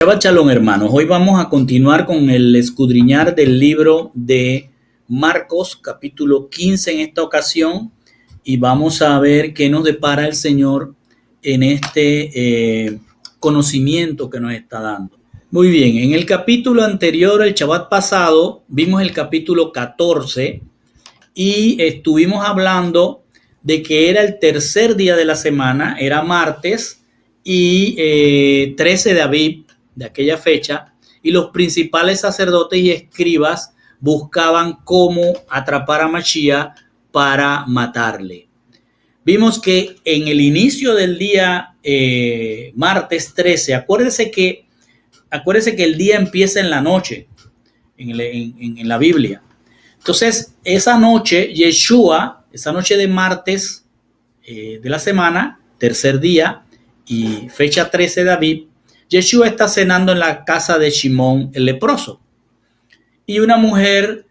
Shabbat Shalom, hermanos. Hoy vamos a continuar con el escudriñar del libro de Marcos, capítulo 15 en esta ocasión, y vamos a ver qué nos depara el Señor en este conocimiento que nos está dando. Muy bien, en el capítulo anterior, el Shabbat pasado, vimos el capítulo 14 y estuvimos hablando de que era el tercer día de la semana, era martes y 13 de Aviv, de aquella fecha, y los principales sacerdotes y escribas buscaban cómo atrapar a Mashiach para matarle. Vimos que en el inicio del día martes 13, acuérdese que el día empieza en la noche, en la Biblia. Entonces, esa noche, Yeshua, esa noche de martes de la semana, tercer día y fecha 13 de Aviv, Yeshua está cenando en la casa de Shimón el leproso. Y una mujer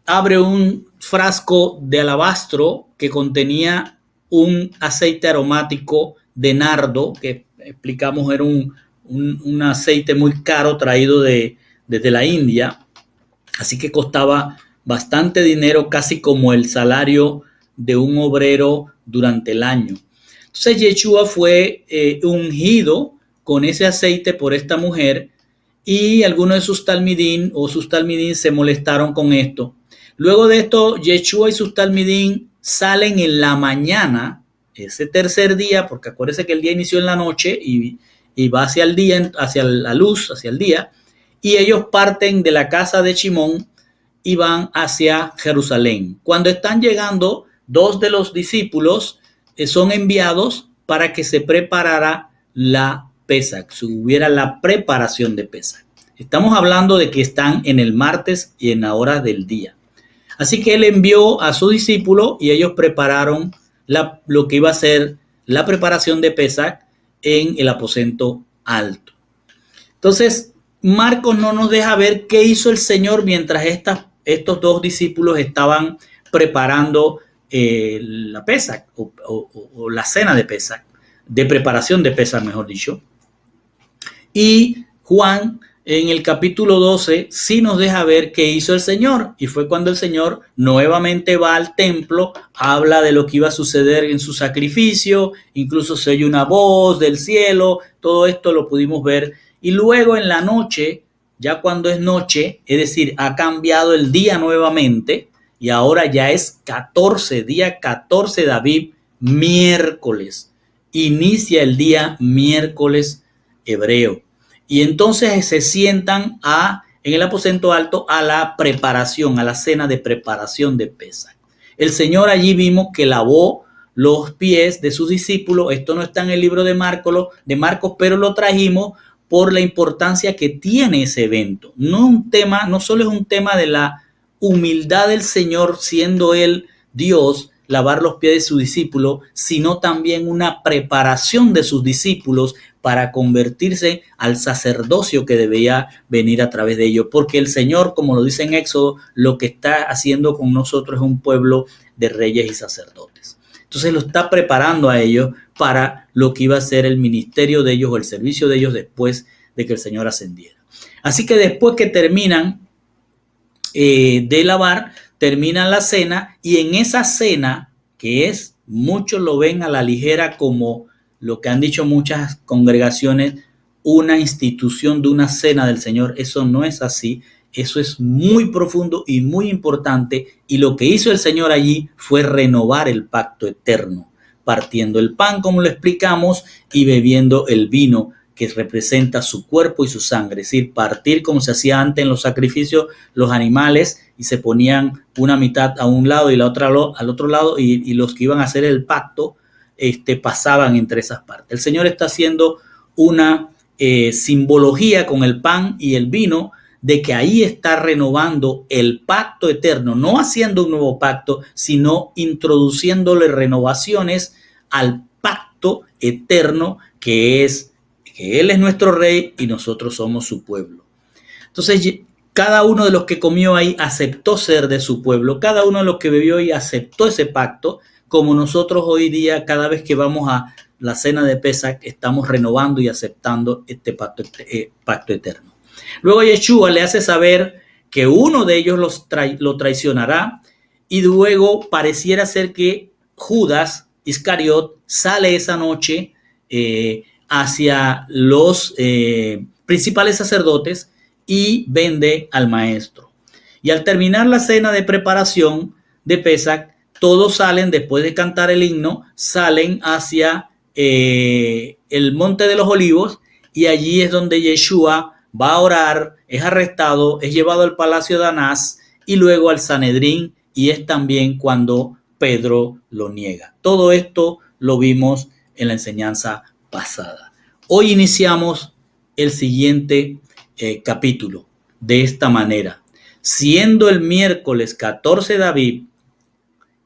abre un frasco de alabastro que contenía un aceite aromático de nardo, que explicamos era un aceite muy caro traído desde la India. Así que costaba bastante dinero, casi como el salario de un obrero durante el año. Entonces Yeshua fue ungido con ese aceite por esta mujer y algunos de sus talmidín se molestaron con esto. Luego de esto, Yeshua y sus talmidín salen en la mañana, ese tercer día, porque acuérdense que el día inició en la noche y va hacia el día, hacia la luz, hacia el día, y ellos parten de la casa de Shimón y van hacia Jerusalén. Cuando están llegando, dos de los discípulos son enviados para que se preparara la Pesach, si hubiera la preparación de Pesach. Estamos hablando de que están en el martes y en la hora del día. Así que él envió a su discípulo y ellos prepararon lo que iba a ser la preparación de Pesach en el aposento alto. Entonces, Marcos no nos deja ver qué hizo el Señor mientras estos dos discípulos estaban preparando la Pesach o la cena de Pesach, de preparación de Pesach, mejor dicho. Y Juan, en el capítulo 12, sí nos deja ver qué hizo el Señor. Y fue cuando el Señor nuevamente va al templo, habla de lo que iba a suceder en su sacrificio, incluso se oye una voz del cielo, todo esto lo pudimos ver. Y luego en la noche, ya cuando es noche, es decir, ha cambiado el día nuevamente y ahora ya es día 14 de Aviv, miércoles. Inicia el día miércoles hebreo. Y entonces se sientan en el aposento alto a la preparación, a la cena de preparación de Pesach. El Señor allí vimos que lavó los pies de sus discípulos. Esto no está en el libro de Marcos, pero lo trajimos por la importancia que tiene ese evento. No solo es un tema de la humildad del Señor, siendo Él Dios, lavar los pies de sus discípulos, sino también una preparación de sus discípulos para convertirse al sacerdocio que debía venir a través de ellos. Porque el Señor, como lo dice en Éxodo, lo que está haciendo con nosotros es un pueblo de reyes y sacerdotes. Entonces lo está preparando a ellos para lo que iba a ser el ministerio de ellos o el servicio de ellos después de que el Señor ascendiera. Así que después que terminan de lavar, terminan la cena, y en esa cena, que muchos lo ven a la ligera como lo que han dicho muchas congregaciones, una institución de una cena del Señor. Eso no es así. Eso es muy profundo y muy importante, y lo que hizo el Señor allí fue renovar el pacto eterno, partiendo el pan, como lo explicamos, y bebiendo el vino, que representa su cuerpo y su sangre. Es decir, partir como se hacía antes en los sacrificios, los animales, y se ponían una mitad a un lado y la otra al otro lado, y los que iban a hacer el pacto pasaban entre esas partes. El Señor está haciendo una simbología con el pan y el vino, de que ahí está renovando el pacto eterno, no haciendo un nuevo pacto, sino introduciéndole renovaciones al pacto eterno que Él es nuestro rey y nosotros somos su pueblo. Entonces, cada uno de los que comió ahí aceptó ser de su pueblo, cada uno de los que bebió ahí aceptó ese pacto, como nosotros hoy día, cada vez que vamos a la cena de Pesach, estamos renovando y aceptando este pacto eterno. Luego Yeshua le hace saber que uno de ellos lo traicionará, y luego pareciera ser que Judas Iscariot sale esa noche hacia los principales sacerdotes y vende al maestro. Y al terminar la cena de preparación de Pesach, todos salen, después de cantar el himno, salen hacia el Monte de los Olivos, y allí es donde Yeshua va a orar, es arrestado, es llevado al palacio de Anás y luego al Sanedrín, y es también cuando Pedro lo niega. Todo esto lo vimos en la enseñanza pasada. Hoy iniciamos el siguiente capítulo de esta manera. Siendo el miércoles 14 de Aviv,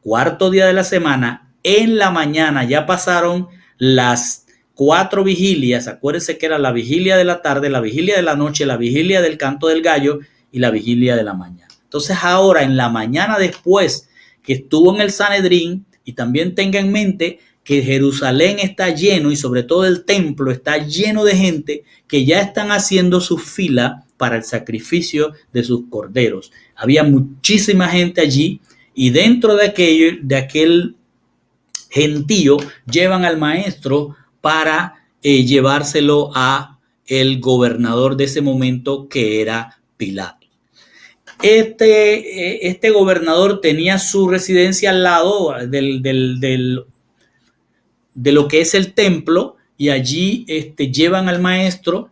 cuarto día de la semana, en la mañana ya pasaron las 4 vigilias. Acuérdense que era la vigilia de la tarde, la vigilia de la noche, la vigilia del canto del gallo y la vigilia de la mañana. Entonces ahora en la mañana, después que estuvo en el Sanedrín, y también tenga en mente que Jerusalén está lleno, y sobre todo el templo está lleno de gente que ya están haciendo su fila para el sacrificio de sus corderos. Había muchísima gente allí, y dentro de aquel gentío llevan al maestro para llevárselo a el gobernador de ese momento, que era Pilato. Este gobernador tenía su residencia al lado de lo que es el templo, y allí llevan al maestro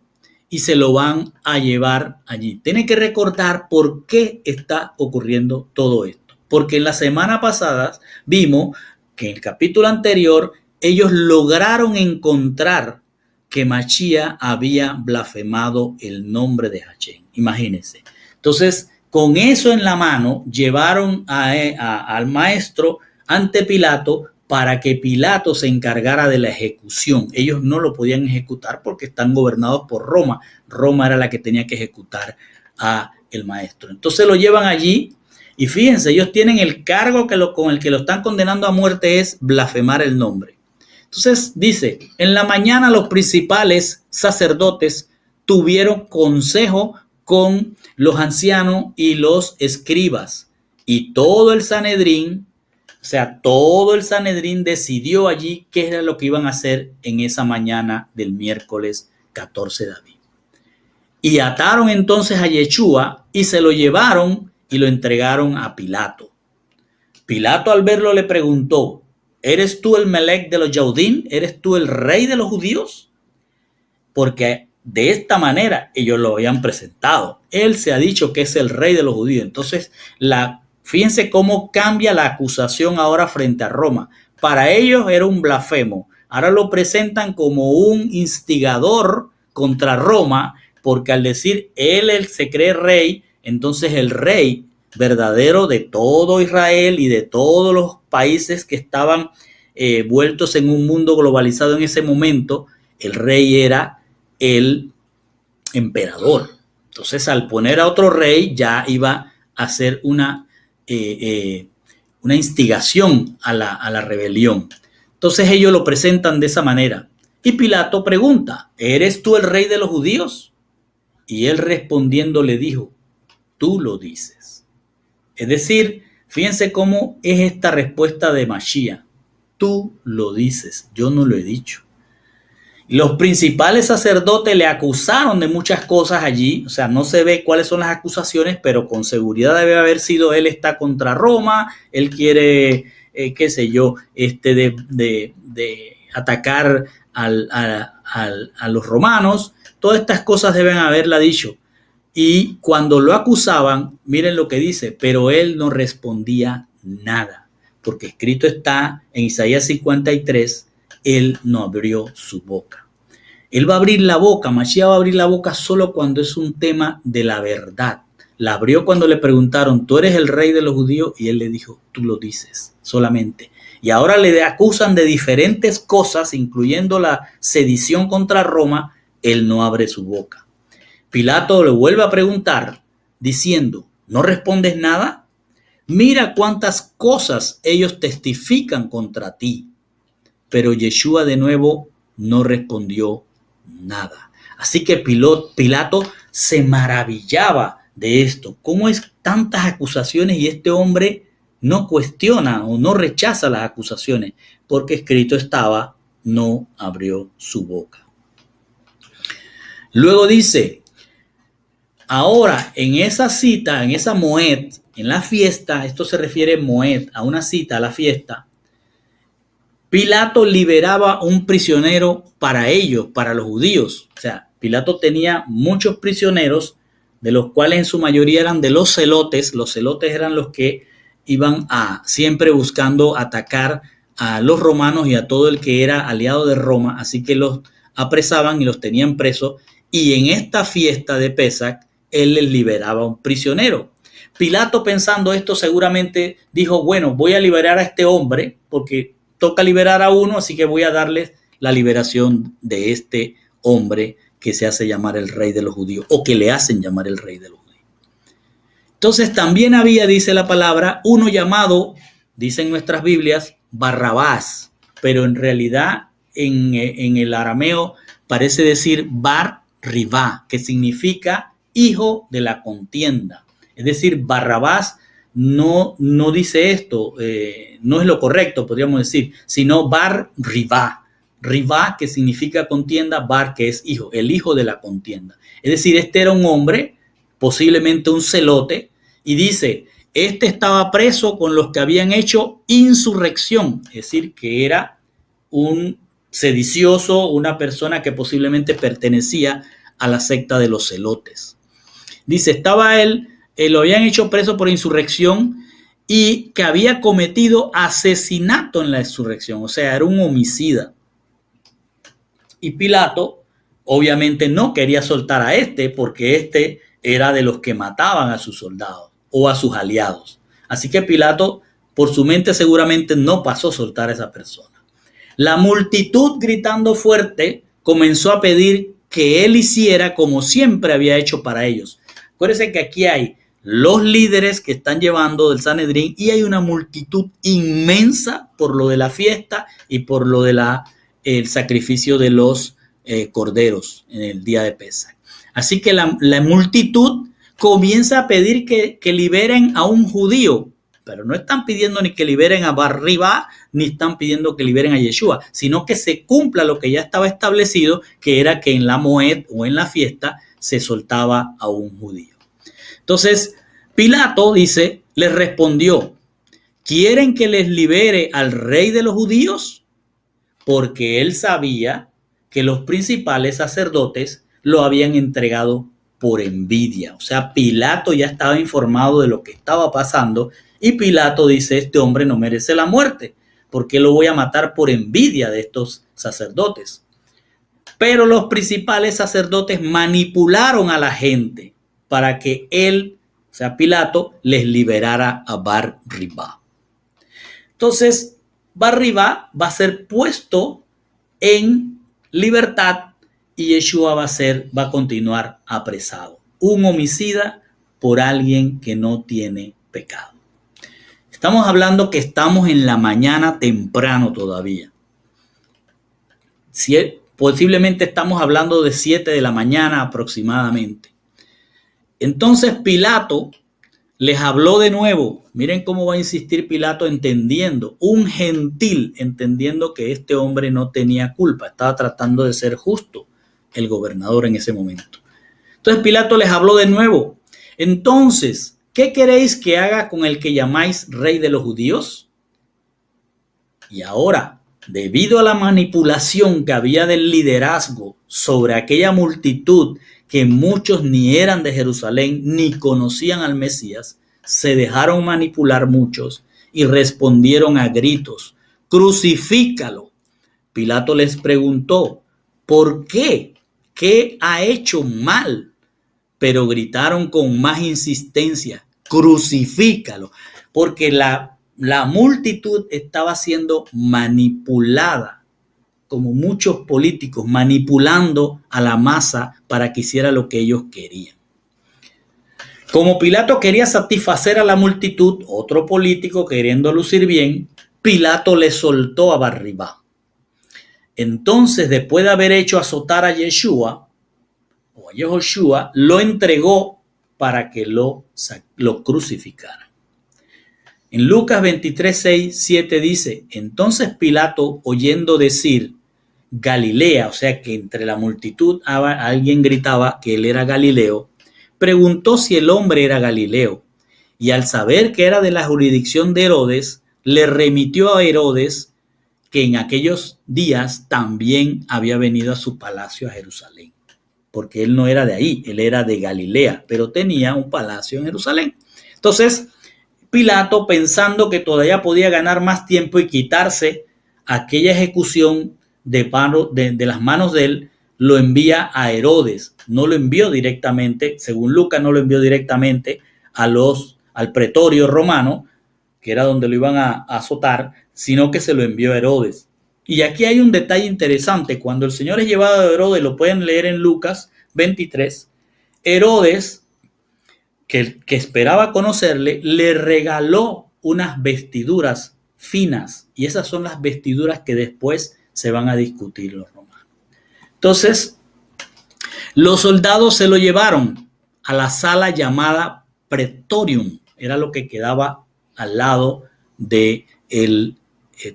y se lo van a llevar allí. Tienen que recordar por qué está ocurriendo todo esto. Porque en la semana pasada vimos que en el capítulo anterior ellos lograron encontrar que Mashiach había blasfemado el nombre de Hashem. Imagínense. Entonces, con eso en la mano, llevaron al maestro ante Pilato para que Pilato se encargara de la ejecución. Ellos no lo podían ejecutar porque están gobernados por Roma. Roma era la que tenía que ejecutar a el maestro. Entonces lo llevan allí, y fíjense, ellos tienen el cargo con el que lo están condenando a muerte, es blasfemar el nombre. Entonces dice, en la mañana los principales sacerdotes tuvieron consejo con los ancianos y los escribas, y todo el Sanedrín, o sea, todo el Sanedrín decidió allí qué era lo que iban a hacer en esa mañana del miércoles 14 de Aviv. Y ataron entonces a Yeshua y se lo llevaron y lo entregaron a Pilato. Pilato, al verlo, le preguntó, ¿eres tú el Melech de los Yaudín? ¿Eres tú el rey de los judíos? Porque de esta manera ellos lo habían presentado. Él se ha dicho que es el rey de los judíos. Entonces, fíjense cómo cambia la acusación ahora frente a Roma. Para ellos era un blasfemo. Ahora lo presentan como un instigador contra Roma, porque al decir él se cree rey, entonces el rey verdadero de todo Israel y de todos los países que estaban vueltos en un mundo globalizado en ese momento, el rey era el emperador. Entonces, al poner a otro rey, ya iba a ser una instigación a la rebelión. Entonces ellos lo presentan de esa manera. Y Pilato pregunta, ¿eres tú el rey de los judíos? Y él respondiendo le dijo, tú lo dices. Es decir, fíjense cómo es esta respuesta de Mashiach. Tú lo dices, yo no lo he dicho. Los principales sacerdotes le acusaron de muchas cosas allí, o sea, no se ve cuáles son las acusaciones, pero con seguridad debe haber sido él está contra Roma, él quiere, qué sé yo, de atacar a los romanos. Todas estas cosas deben haberla dicho. Y cuando lo acusaban, miren lo que dice, pero él no respondía nada, porque escrito está en Isaías 53, él no abrió su boca. Él va a abrir la boca, Mashiach va a abrir la boca solo cuando es un tema de la verdad. La abrió cuando le preguntaron, ¿tú eres el rey de los judíos? Y él le dijo, tú lo dices solamente. Y ahora le acusan de diferentes cosas, incluyendo la sedición contra Roma, él no abre su boca. Pilato le vuelve a preguntar, diciendo, ¿no respondes nada? Mira cuántas cosas ellos testifican contra ti. Pero Yeshua de nuevo no respondió nada. Así que Pilato se maravillaba de esto. ¿Cómo es tantas acusaciones y este hombre no cuestiona o no rechaza las acusaciones? Porque escrito estaba, no abrió su boca. Luego dice, ahora en esa cita, en esa moed, en la fiesta, esto se refiere moed, a una cita, a la fiesta, Pilato liberaba un prisionero para ellos, para los judíos. O sea, Pilato tenía muchos prisioneros, de los cuales en su mayoría eran de los celotes. Los celotes eran los que iban siempre buscando atacar a los romanos y a todo el que era aliado de Roma. Así que los apresaban y los tenían presos. Y en esta fiesta de Pesach, él les liberaba un prisionero. Pilato, pensando esto, seguramente dijo, bueno, voy a liberar a este hombre porque toca liberar a uno, así que voy a darles la liberación de este hombre que se hace llamar el rey de los judíos, o que le hacen llamar el rey de los judíos. Entonces también había, dice la palabra, uno llamado, dicen nuestras Biblias, Barrabás, pero en realidad en el arameo parece decir Bar Ribá, que significa hijo de la contienda. Es decir, Barrabás no dice esto, no es lo correcto, podríamos decir, sino Bar Ribá. Ribá, que significa contienda, Bar, que es hijo, el hijo de la contienda. Es decir, este era un hombre, posiblemente un celote, y dice, este estaba preso con los que habían hecho insurrección, es decir, que era un sedicioso, una persona que posiblemente pertenecía a la secta de los celotes. Dice, estaba él, lo habían hecho preso por insurrección y que había cometido asesinato en la insurrección, o sea, era un homicida. Y Pilato obviamente no quería soltar a este porque este era de los que mataban a sus soldados o a sus aliados. Así que Pilato, por su mente seguramente no pasó a soltar a esa persona. La multitud, gritando fuerte, comenzó a pedir que él hiciera como siempre había hecho para ellos. Acuérdense que aquí hay los líderes que están llevando del Sanedrín y hay una multitud inmensa por lo de la fiesta y por lo de el sacrificio de los corderos en el día de Pesach. Así que la multitud comienza a pedir que liberen a un judío, pero no están pidiendo ni que liberen a Barribá, ni están pidiendo que liberen a Yeshua, sino que se cumpla lo que ya estaba establecido, que era que en la moed o en la fiesta se soltaba a un judío. Entonces, Pilato, dice, les respondió, ¿quieren que les libere al rey de los judíos? Porque él sabía que los principales sacerdotes lo habían entregado por envidia. O sea, Pilato ya estaba informado de lo que estaba pasando y Pilato dice, este hombre no merece la muerte. ¿Por qué lo voy a matar por envidia de estos sacerdotes? Pero los principales sacerdotes manipularon a la gente para que él, o sea, Pilato, les liberara a Bar Ribá. Entonces, Bar Ribá va a ser puesto en libertad y Yeshua va a continuar apresado. Un homicida por alguien que no tiene pecado. Estamos hablando que estamos en la mañana temprano todavía. Posiblemente estamos hablando de 7 de la mañana aproximadamente. Entonces Pilato les habló de nuevo. Miren cómo va a insistir Pilato entendiendo, un gentil entendiendo que este hombre no tenía culpa. Estaba tratando de ser justo el gobernador en ese momento. Entonces Pilato les habló de nuevo. Entonces, ¿qué queréis que haga con el que llamáis rey de los judíos? Y ahora, debido a la manipulación que había del liderazgo sobre aquella multitud que muchos ni eran de Jerusalén ni conocían al Mesías, se dejaron manipular muchos y respondieron a gritos, crucifícalo. Pilato les preguntó, ¿por qué? ¿Qué ha hecho mal? Pero gritaron con más insistencia, crucifícalo, porque la multitud estaba siendo manipulada, como muchos políticos, manipulando a la masa para que hiciera lo que ellos querían. Como Pilato quería satisfacer a la multitud, otro político queriendo lucir bien, Pilato le soltó a Barrabás. Entonces, después de haber hecho azotar a Yeshua, o a Yehoshua, lo entregó para que lo crucificaran. En Lucas 23, 6, 7 dice, entonces Pilato, oyendo decir Galilea, o sea que entre la multitud alguien gritaba que él era Galileo, preguntó si el hombre era Galileo, y al saber que era de la jurisdicción de Herodes, le remitió a Herodes, que en aquellos días también había venido a su palacio a Jerusalén, porque él no era de ahí, él era de Galilea, pero tenía un palacio en Jerusalén. Entonces, Pilato, pensando que todavía podía ganar más tiempo y quitarse aquella ejecución de las manos de él, lo envía a Herodes. No lo envió directamente, según Lucas, no lo envió directamente al pretorio romano, que era donde lo iban a azotar, sino que se lo envió a Herodes. Y aquí hay un detalle interesante. Cuando el Señor es llevado a Herodes, lo pueden leer en Lucas 23, Herodes, que esperaba conocerle, le regaló unas vestiduras finas. Y esas son las vestiduras que después se van a discutir los romanos. Entonces, los soldados se lo llevaron a la sala llamada Pretorium. Era lo que quedaba al lado del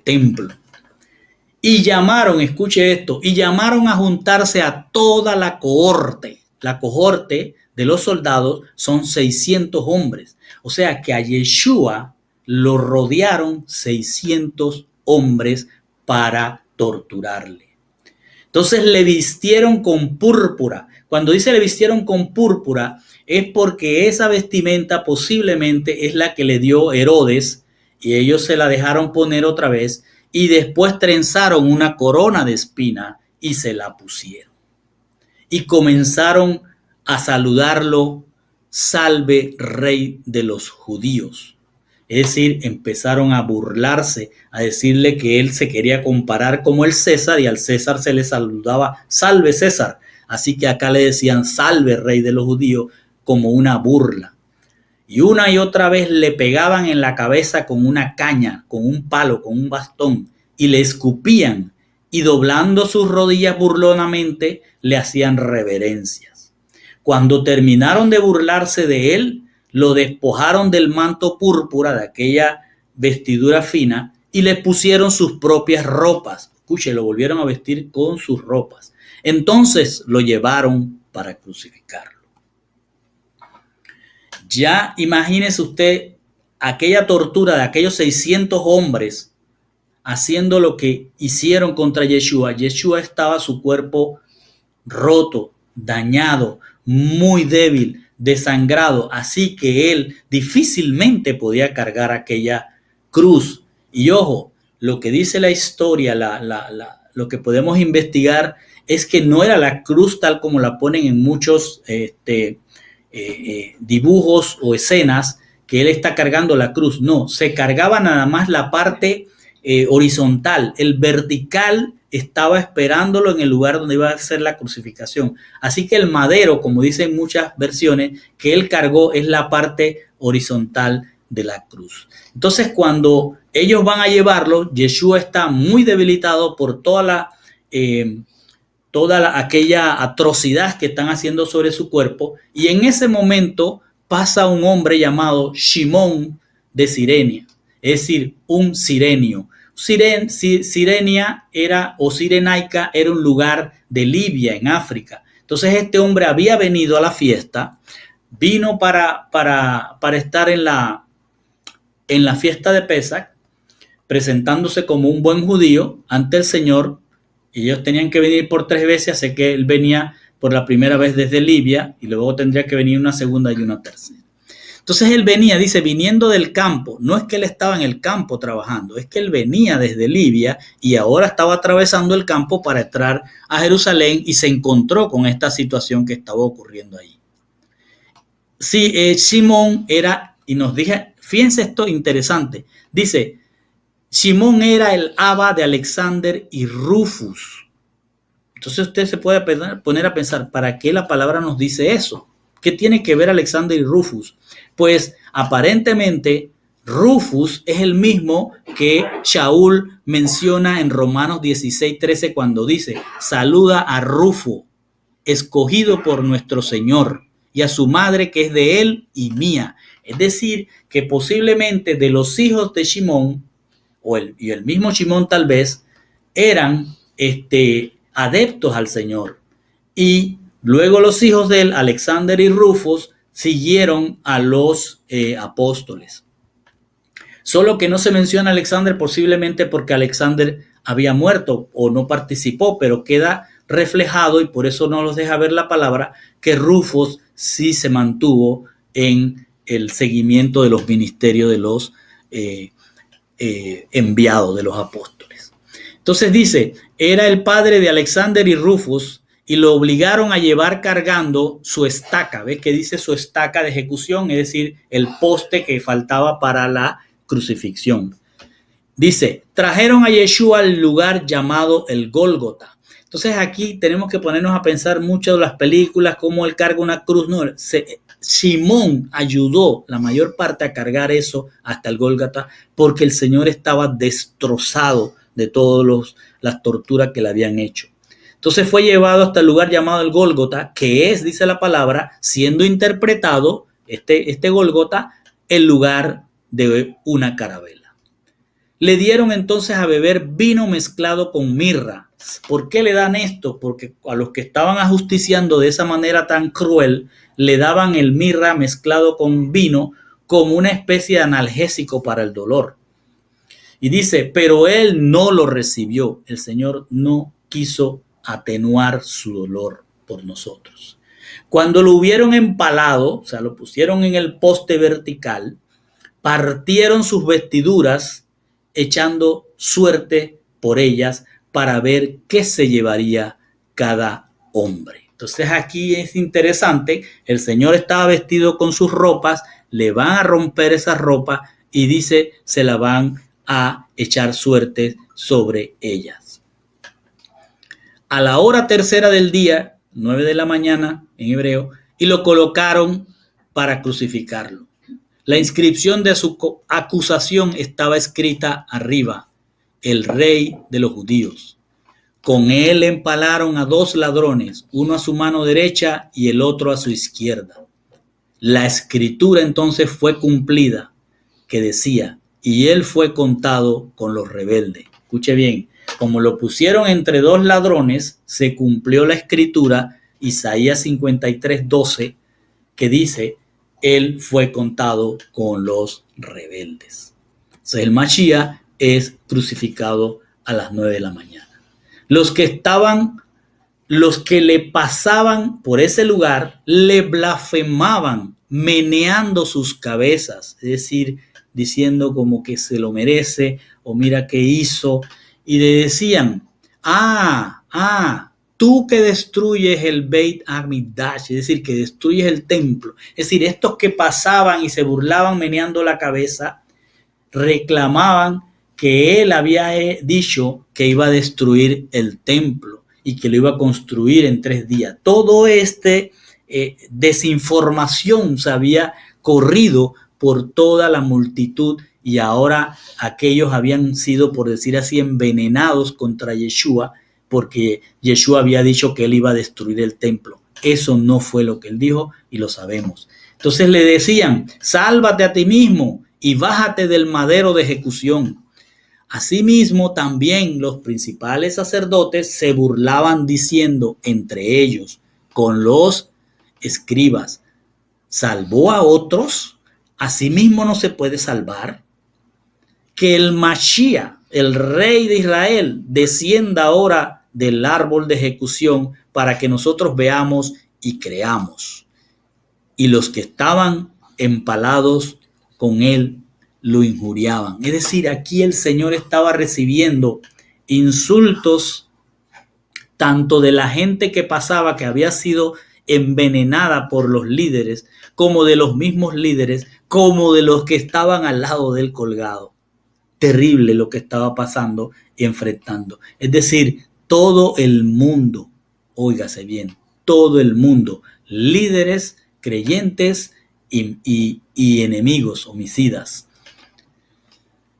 templo. Y llamaron, escuche esto, y llamaron a juntarse a toda la cohorte. La cohorte de los soldados son 600 hombres. O sea que a Yeshua lo rodearon 600 hombres para torturarle. Entonces le vistieron con púrpura. Cuando dice le vistieron con púrpura, es porque esa vestimenta posiblemente es la que le dio Herodes y ellos se la dejaron poner otra vez y después trenzaron una corona de espina y se la pusieron. Y comenzaron a saludarlo, salve rey de los judíos. Es decir, empezaron a burlarse, a decirle que él se quería comparar como el César y al César se le saludaba, salve César. Así que acá le decían, salve rey de los judíos, como una burla. Y una y otra vez le pegaban en la cabeza con una caña, con un palo, con un bastón, y le escupían, y doblando sus rodillas burlonamente, le hacían reverencias. Cuando terminaron de burlarse de él, lo despojaron del manto púrpura, de aquella vestidura fina, y le pusieron sus propias ropas. Escuche, lo volvieron a vestir con sus ropas. Entonces lo llevaron para crucificarlo. Ya imagínese usted aquella tortura de aquellos 600 hombres haciendo lo que hicieron contra Yeshua. Yeshua estaba su cuerpo roto, dañado, muy débil, desangrado, así que él difícilmente podía cargar aquella cruz. Y ojo, lo que dice la historia, lo que podemos investigar es que no era la cruz tal como la ponen en muchos dibujos o escenas, que él está cargando la cruz. No, se cargaba nada más la parte horizontal. El vertical estaba esperándolo en el lugar donde iba a ser la crucificación. Así que el madero, como dicen muchas versiones, que él cargó es la parte horizontal de la cruz. Entonces, cuando ellos van a llevarlo, Yeshua está muy debilitado por toda aquella atrocidad que están haciendo sobre su cuerpo, y en ese momento pasa un hombre llamado Simón de Cirenia, es decir, un sirenio. Sirenia era, o Cirenaica era un lugar de Libia, en África. Entonces este hombre había venido a la fiesta, vino para estar en la fiesta de Pesach, presentándose como un buen judío ante el Señor. Ellos tenían que venir por 3 veces, así que él venía por la primera vez desde Libia y luego tendría que venir una segunda y una tercera. Entonces él venía, dice, viniendo del campo. No es que él estaba en el campo trabajando, es que él venía desde Libia y ahora estaba atravesando el campo para entrar a Jerusalén y se encontró con esta situación que estaba ocurriendo ahí. Sí, Simón era, y nos dije, fíjense esto interesante, dice, Simón era el aba de Alexander y Rufus. Entonces usted se puede poner a pensar, ¿para qué la palabra nos dice eso? ¿Qué tiene que ver Alexander y Rufus? Pues aparentemente Rufus es el mismo que Shaul menciona en Romanos 16:13 cuando dice: saluda a Rufo, escogido por nuestro Señor, y a su madre que es de él y mía. Es decir, que posiblemente de los hijos de Shimón, y el mismo Shimón tal vez, eran adeptos al Señor. Y luego los hijos de él, Alexander y Rufus, siguieron a los apóstoles. Solo que no se menciona a Alexander posiblemente porque Alexander había muerto o no participó, pero queda reflejado, y por eso no los deja ver la palabra, que Rufus sí se mantuvo en el seguimiento de los ministerios de los enviados de los apóstoles. Entonces dice, era el padre de Alexander y Rufus, y lo obligaron a llevar cargando su estaca. ¿Ves que dice su estaca de ejecución? Es decir, el poste que faltaba para la crucifixión. Dice, trajeron a Yeshua al lugar llamado el Gólgota. Entonces aquí tenemos que ponernos a pensar mucho de las películas, cómo él carga una cruz. No, Simón ayudó la mayor parte a cargar eso hasta el Gólgota, porque el Señor estaba destrozado de todas las torturas que le habían hecho. Entonces fue llevado hasta el lugar llamado el Gólgota, que es, dice la palabra, siendo interpretado, este Gólgota, el lugar de una carabela. Le dieron entonces a beber vino mezclado con mirra. ¿Por qué le dan esto? Porque a los que estaban ajusticiando de esa manera tan cruel, le daban el mirra mezclado con vino como una especie de analgésico para el dolor. Y dice, pero él no lo recibió. El Señor no quiso atenuar su dolor por nosotros. Cuando lo hubieron empalado, o sea, lo pusieron en el poste vertical, partieron sus vestiduras echando suerte por ellas para ver qué se llevaría cada hombre. Entonces aquí es interesante, el Señor estaba vestido con sus ropas, le van a romper esa ropa y dice, se la van a echar suerte sobre ellas. A la hora tercera del día, 9 de la mañana en hebreo, y lo colocaron para crucificarlo. La inscripción de su acusación estaba escrita arriba: el rey de los judíos. Con él empalaron a 2 ladrones, uno a su mano derecha y el otro a su izquierda. La escritura entonces fue cumplida, que decía, y él fue contado con los rebeldes. Escuche bien, como lo pusieron entre 2 ladrones, se cumplió la escritura, Isaías 53:12, que dice, él fue contado con los rebeldes. Entonces el Mashiach es crucificado a las 9 de la mañana. Los que le pasaban por ese lugar le blasfemaban, meneando sus cabezas, es decir, diciendo como que se lo merece o mira qué hizo, y le decían, tú que destruyes el Beit Hamikdash, es decir, que destruyes el templo. Es decir, estos que pasaban y se burlaban meneando la cabeza, reclamaban que él había dicho que iba a destruir el templo y que lo iba a construir en 3 días. Todo desinformación se había corrido por toda la multitud y ahora aquellos habían sido, por decir así, envenenados contra Yeshua, porque Yeshua había dicho que él iba a destruir el templo. Eso no fue lo que él dijo y lo sabemos. Entonces le decían, sálvate a ti mismo y bájate del madero de ejecución. Asimismo, también los principales sacerdotes se burlaban diciendo entre ellos, con los escribas, ¿salvó a otros? ¿Asimismo no se puede salvar? Que el Mashiach, el rey de Israel, descienda ahora del árbol de ejecución para que nosotros veamos y creamos. Y los que estaban empalados con él lo injuriaban. Es decir, aquí el Señor estaba recibiendo insultos tanto de la gente que pasaba, que había sido envenenada por los líderes, como de los mismos líderes, como de los que estaban al lado del colgado. Terrible lo que estaba pasando y enfrentando. Es decir, todo el mundo, óigase bien, todo el mundo, líderes creyentes y enemigos, homicidas.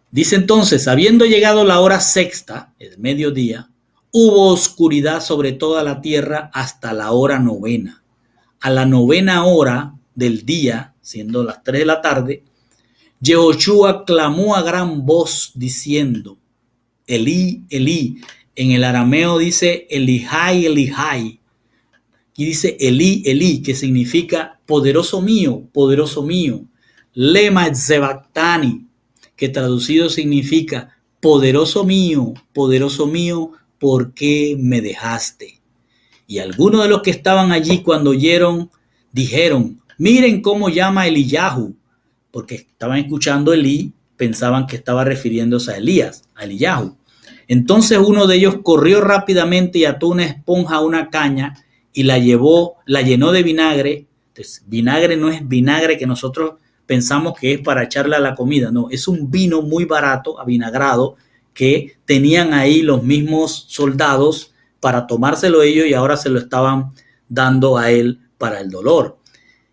Dice entonces, habiendo llegado la hora sexta, el mediodía, hubo oscuridad sobre toda la tierra hasta la hora novena. A la novena hora del día, siendo las 3 de la tarde, Jehoshua clamó a gran voz diciendo, Elí, Elí. En el arameo dice Elihai, Elihai. Y dice Elí, Elí, que significa poderoso mío, lema sabactani, que traducido significa poderoso mío, ¿por qué me dejaste? Y algunos de los que estaban allí cuando oyeron, dijeron, miren cómo llama Eliyahu, porque estaban escuchando Elí, pensaban que estaba refiriéndose a Elías, a Eliyahu. Entonces uno de ellos corrió rápidamente y ató una esponja a una caña y la llenó de vinagre. Entonces, vinagre no es vinagre que nosotros pensamos que es para echarle a la comida, no, es un vino muy barato, avinagrado, que tenían ahí los mismos soldados para tomárselo ellos y ahora se lo estaban dando a él para el dolor.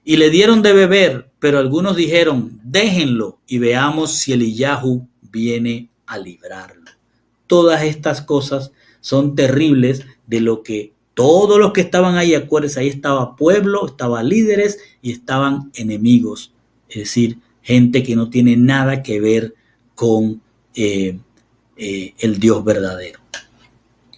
Y le dieron de beber, pero algunos dijeron, déjenlo y veamos si Eliyahu viene a librarlo. Todas estas cosas son terribles de lo que todos los que estaban ahí, acuérdense, ahí estaba pueblo, estaban líderes y estaban enemigos. Es decir, gente que no tiene nada que ver con el Dios verdadero.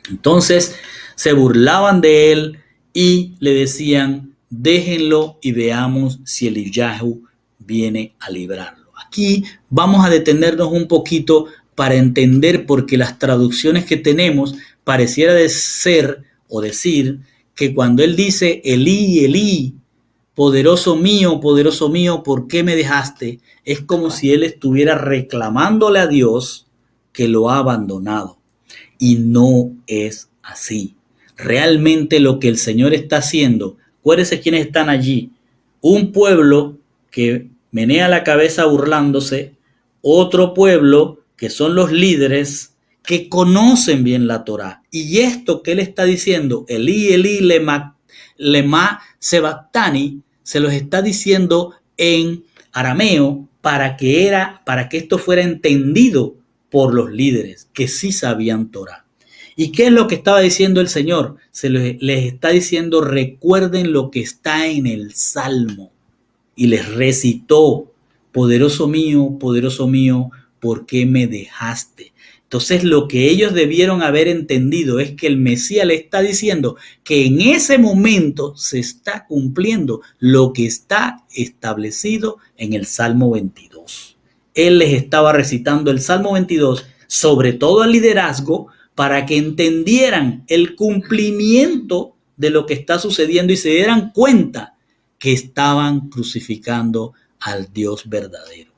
Entonces se burlaban de él y le decían, déjenlo y veamos si Eliyahu viene a librarlo. Aquí vamos a detenernos un poquito para entender por qué las traducciones que tenemos pareciera de ser o decir que cuando él dice Elí, Elí, poderoso mío, ¿por qué me dejaste? Es como si él estuviera reclamándole a Dios que lo ha abandonado. Y no es así. Realmente lo que el Señor está haciendo, acuérdense quiénes están allí. Un pueblo que menea la cabeza burlándose, otro pueblo que son los líderes que conocen bien la Torá. Y esto que él está diciendo, Elí, Elí, lema sabactani, se los está diciendo en arameo para que esto fuera entendido por los líderes que sí sabían Torá. ¿Y qué es lo que estaba diciendo el Señor? Les está diciendo, recuerden lo que está en el Salmo. Y les recitó, poderoso mío, ¿por qué me dejaste? Entonces lo que ellos debieron haber entendido es que el Mesías le está diciendo que en ese momento se está cumpliendo lo que está establecido en el Salmo 22. Él les estaba recitando el Salmo 22, sobre todo al liderazgo, para que entendieran el cumplimiento de lo que está sucediendo y se dieran cuenta que estaban crucificando al Dios verdadero.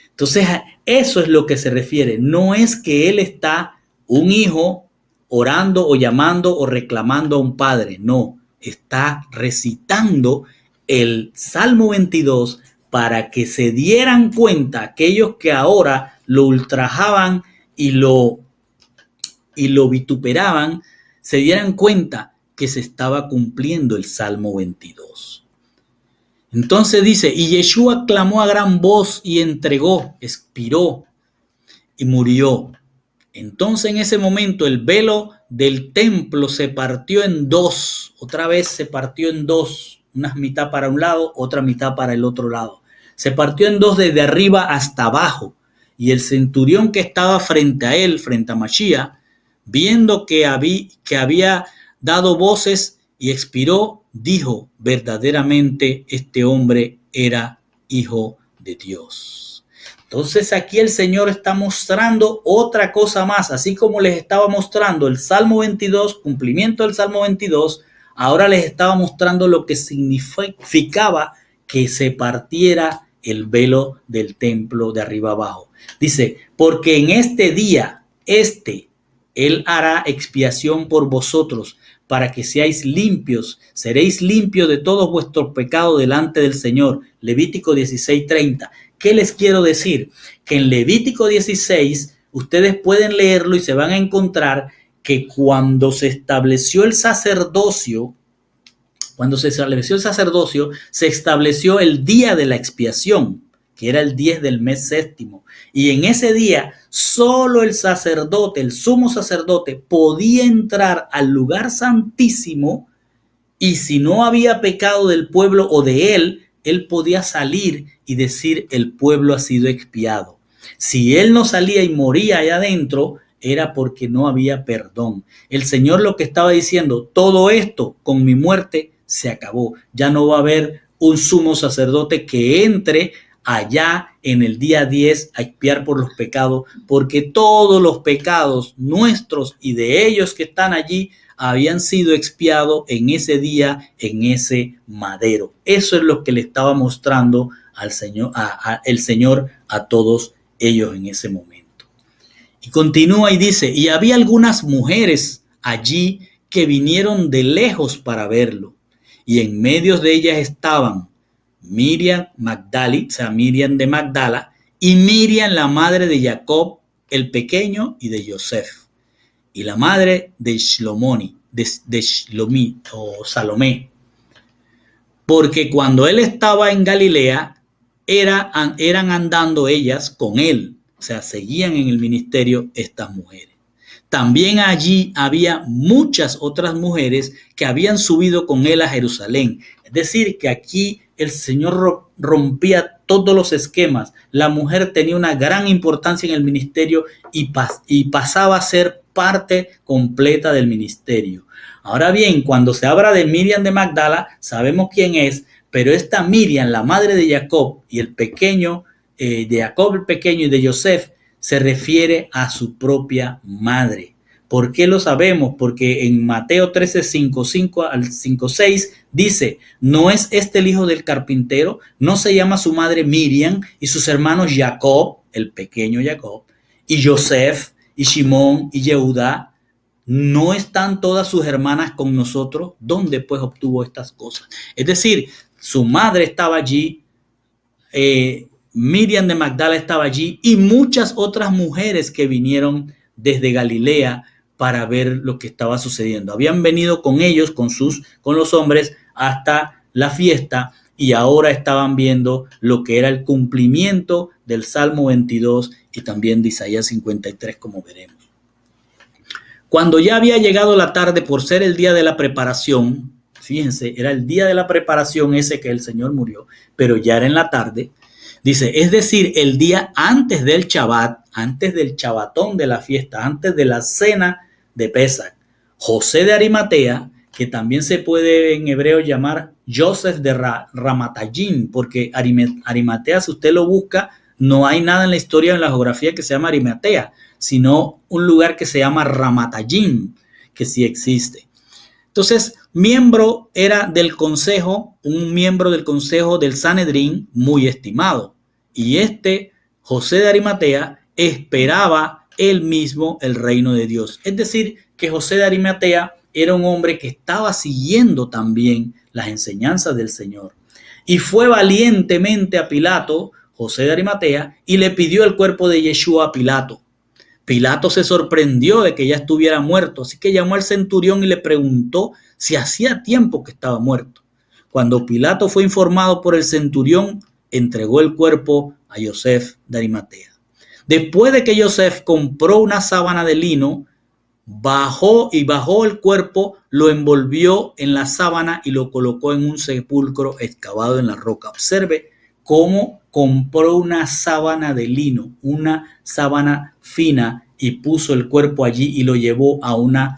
Entonces, eso es lo que se refiere. No es que él está, un hijo, orando o llamando o reclamando a un padre. No, está recitando el Salmo 22 para que se dieran cuenta aquellos que ahora lo ultrajaban y lo vituperaban, se dieran cuenta que se estaba cumpliendo el Salmo 22. Entonces dice, y Yeshua clamó a gran voz y entregó, expiró y murió. Entonces en ese momento el velo del templo se partió en dos, otra vez se partió en dos, una mitad para un lado, otra mitad para el otro lado. Se partió en dos desde arriba hasta abajo, y el centurión que estaba frente a él, frente a Mashiach, viendo que había dado voces y expiró, dijo, verdaderamente este hombre era hijo de Dios. Entonces aquí el Señor está mostrando otra cosa más, así como les estaba mostrando el Salmo 22, cumplimiento del Salmo 22, ahora les estaba mostrando lo que significaba que se partiera el velo del templo de arriba abajo. Dice, porque en este día, Él hará expiación por vosotros, para que seáis limpios, seréis limpios de todos vuestros pecados delante del Señor. Levítico 16:30. ¿Qué les quiero decir? Que en Levítico 16 ustedes pueden leerlo y se van a encontrar que cuando se estableció el sacerdocio Cuando se estableció el sacerdocio, se estableció el día de la expiación, que era el 10 del mes séptimo. Y en ese día, solo el sacerdote, el sumo sacerdote, podía entrar al lugar santísimo, y si no había pecado del pueblo o de él podía salir y decir: el pueblo ha sido expiado. Si él no salía y moría allá adentro, era porque no había perdón. El Señor lo que estaba diciendo: todo esto con mi muerte se acabó. Ya no va a haber un sumo sacerdote que entre allá en el día 10 a expiar por los pecados, porque todos los pecados nuestros y de ellos que están allí habían sido expiados en ese día, en ese madero. Eso es lo que le estaba mostrando al Señor, el Señor a todos ellos en ese momento. Y continúa y dice: y había algunas mujeres allí que vinieron de lejos para verlo, y en medio de ellas estaban Miriam Magdali, o sea, Miriam de Magdala, y Miriam, la madre de Jacob el pequeño y de Joseph, y la madre de Shlomi o Salomé, porque cuando él estaba en Galilea, eran andando ellas con él, o sea, seguían en el ministerio estas mujeres. También allí había muchas otras mujeres que habían subido con él a Jerusalén. Es decir, que aquí el Señor rompía todos los esquemas. La mujer tenía una gran importancia en el ministerio y pasaba a ser parte completa del ministerio. Ahora bien, cuando se habla de Miriam de Magdala, sabemos quién es, pero esta Miriam, la madre de Jacob y el pequeño, de Jacob el pequeño y de Joseph, se refiere a su propia madre. ¿Por qué lo sabemos? Porque en Mateo 13, 5 al 5:6 dice: ¿no es este el hijo del carpintero? ¿No se llama su madre Miriam y sus hermanos Jacob, el pequeño Jacob, y Joseph, y Simón, y Yehuda? ¿No están todas sus hermanas con nosotros? ¿Dónde pues obtuvo estas cosas? Es decir, su madre estaba allí, Miriam de Magdala estaba allí, y muchas otras mujeres que vinieron desde Galilea para ver lo que estaba sucediendo. Habían venido con ellos, con los hombres, hasta la fiesta, y ahora estaban viendo lo que era el cumplimiento del Salmo 22 y también de Isaías 53, como veremos. Cuando ya había llegado la tarde, por ser el día de la preparación, fíjense, era el día de la preparación ese que el Señor murió, pero ya era en la tarde, dice, es decir, el día antes del Shabbat, antes del Shabbatón de la fiesta, antes de la cena de Pesach, José de Arimatea, que también se puede en hebreo llamar Joseph de Ramatayim, porque Arimatea, si usted lo busca, no hay nada en la historia, en la geografía, que se llama Arimatea, sino un lugar que se llama Ramatayim, que sí existe. Entonces, era del consejo, un miembro del consejo del Sanedrín muy estimado. Y José de Arimatea, esperaba él mismo el reino de Dios. Es decir, que José de Arimatea era un hombre que estaba siguiendo también las enseñanzas del Señor. Y fue valientemente a Pilato, José de Arimatea, y le pidió el cuerpo de Yeshua a Pilato. Pilato se sorprendió de que ya estuviera muerto, así que llamó al centurión y le preguntó si hacía tiempo que estaba muerto. Cuando Pilato fue informado por el centurión, entregó el cuerpo a Joseph de Arimatea. Después de que Joseph compró una sábana de lino, bajó el cuerpo, lo envolvió en la sábana y lo colocó en un sepulcro excavado en la roca. Observe cómo compró una sábana de lino, una sábana fina, y puso el cuerpo allí y lo llevó a una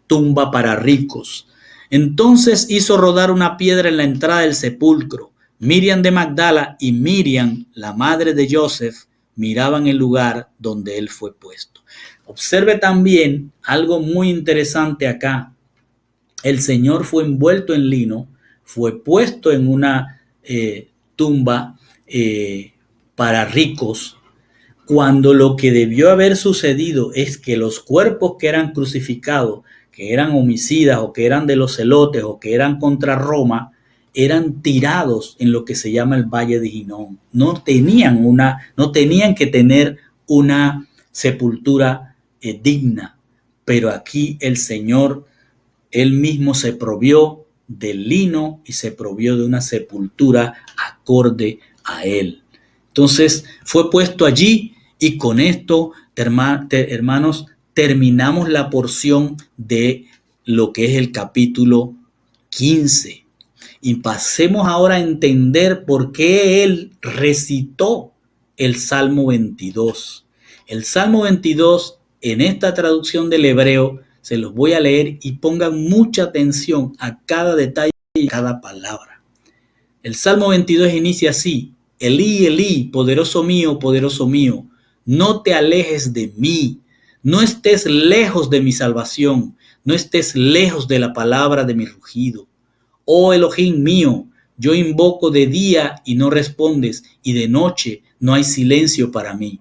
tumba para ricos. Entonces hizo rodar una piedra en la entrada del sepulcro. Miriam de Magdala y Miriam, la madre de Joseph, miraban el lugar donde él fue puesto. Observe también algo muy interesante acá. El Señor fue envuelto en lino, fue puesto en una tumba para ricos, cuando lo que debió haber sucedido es que los cuerpos que eran crucificados, que eran homicidas o que eran de los celotes o que eran contra Roma, eran tirados en lo que se llama el Valle de Ginón. No tenían que tener una sepultura digna, pero aquí el Señor Él mismo se provió del lino y se provió de una sepultura acorde a él. Entonces fue puesto allí y con esto, hermanos, terminamos la porción de lo que es el capítulo 15. Y pasemos ahora a entender por qué él recitó el Salmo 22. El Salmo 22, en esta traducción del hebreo, se los voy a leer y pongan mucha atención a cada detalle y a cada palabra. El Salmo 22 inicia así: Elí, Elí, poderoso mío, no te alejes de mí, no estés lejos de mi salvación, no estés lejos de la palabra de mi rugido. Oh Elohim mío, yo invoco de día y no respondes, y de noche no hay silencio para mí.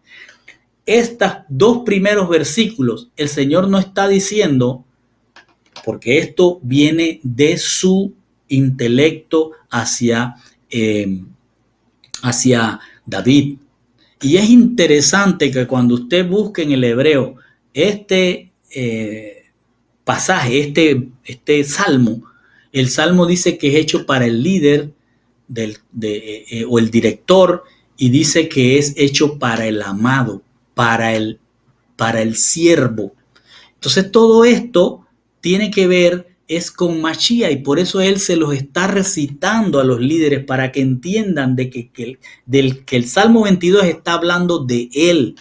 Estos dos primeros versículos, el Señor no está diciendo, porque esto viene de su intelecto hacia David. Y es interesante que cuando usted busque en el hebreo este pasaje, este salmo, el salmo dice que es hecho para el líder o el director, y dice que es hecho para el amado, para el siervo. Entonces todo esto tiene que ver es con Mashiach, y por eso él se los está recitando a los líderes para que entiendan que el Salmo 22 está hablando de él.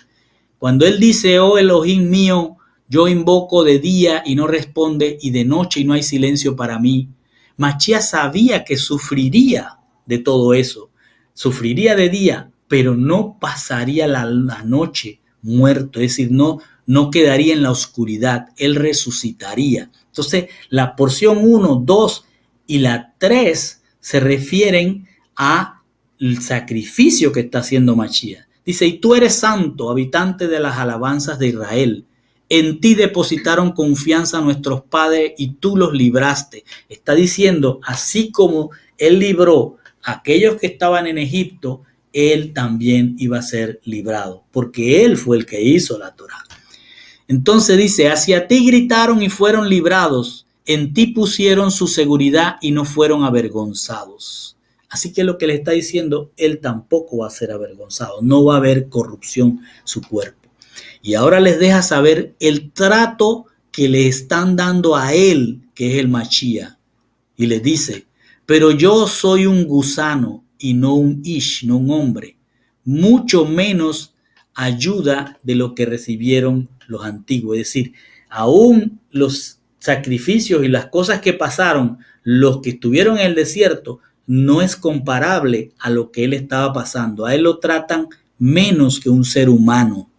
Cuando él dice, oh Elohim mío, yo invoco de día y no responde, y de noche y no hay silencio para mí. Mashiach sabía que sufriría de todo eso, sufriría de día, pero no pasaría la noche muerto, es decir, no quedaría en la oscuridad, él resucitaría. Entonces, la porción 1, 2 y la 3 se refieren al sacrificio que está haciendo Mashiach. Dice, y tú eres santo, habitante de las alabanzas de Israel. En ti depositaron confianza nuestros padres y tú los libraste. Está diciendo, así como él libró a aquellos que estaban en Egipto, él también iba a ser librado, porque él fue el que hizo la Torá. Entonces dice, hacia ti gritaron y fueron librados, en ti pusieron su seguridad y no fueron avergonzados. Así que lo que le está diciendo, él tampoco va a ser avergonzado, no va a haber corrupción en su cuerpo. Y ahora les deja saber el trato que le están dando a él, que es el Mashiach. Y les dice, pero yo soy un gusano y no un ish, no un hombre, mucho menos ayuda de lo que recibieron los antiguos. Es decir, aún los sacrificios y las cosas que pasaron, los que estuvieron en el desierto, no es comparable a lo que él estaba pasando. A él lo tratan menos que un ser humano.